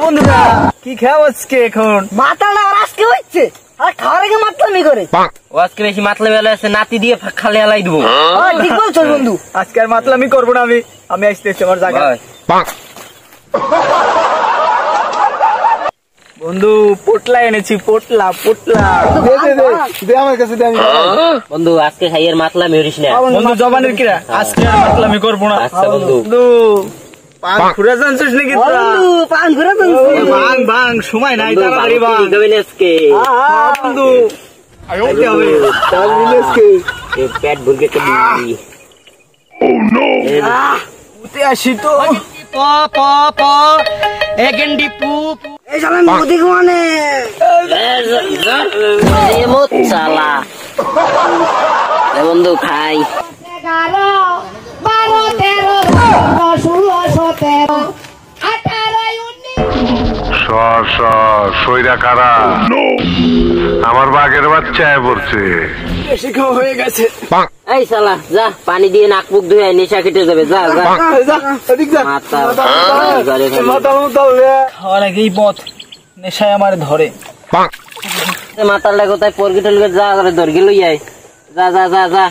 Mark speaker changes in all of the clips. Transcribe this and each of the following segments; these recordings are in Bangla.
Speaker 1: বন্ধুরা কি খাও আজকে? এখন
Speaker 2: মাতাল আজকে হচ্ছে আর খাওয়ার আগে মাতলামি করে।
Speaker 3: ও আজকে বেশি মাতলামি বেলা আছে, নাতি দিয়ে খালে হালাই দিব।
Speaker 2: ঠিক বলছো বন্ধু,
Speaker 1: আজকে আর মাতলামি করবো না। আমি আসতেছি আমার জায়গায়। বন্ধু পোটলা এনেছি, পোটলা আমার কাছে।
Speaker 3: বন্ধু আজকে খাইয়ের মাতলামি হরিস না।
Speaker 1: বন্ধু জবানের কিরা, আজকে আর মাতলামি করবো না।
Speaker 3: আচ্ছা বন্ধু।
Speaker 1: পান ঘুরে জানছিস নাকি?
Speaker 2: পান ঘুরে
Speaker 1: ভাঙ সময় নাই, তাড়াতাড়ি ভাঙ
Speaker 3: আজকে
Speaker 1: বন্ধু।
Speaker 3: পেট ভুলকে
Speaker 1: আসি তো
Speaker 2: এই শালা মোদি ঘুমানে
Speaker 3: চালা বন্ধু খাই।
Speaker 4: 11, 12, 13, 14, 18, 19 কারা আমার বাঘের বাচ্চায় পড়ছে।
Speaker 1: বেশি খাওয়া হয়ে গেছে।
Speaker 3: এই শালা যা পানি দিয়ে নাক মুখ ধুয়ে নেশা কেটে যাবে। যা যা
Speaker 1: খাওয়ার আগেই পথ নেশায় আমার ধরে।
Speaker 3: মাতালটা কোথায় পরগি টলগে যা করে দর্গি লই আয়। যা যা যা যা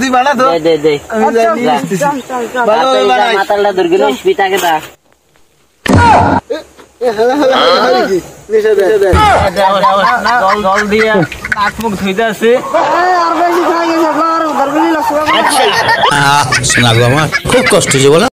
Speaker 1: তুই বানা তো
Speaker 3: দে মাতালটা দর্গি লই পিতাকে দা।
Speaker 1: জল দিয়ে নাক মুখ ধুইতে আছে।
Speaker 5: শোনা গো আমার খুব কষ্ট হয়েছে বলো।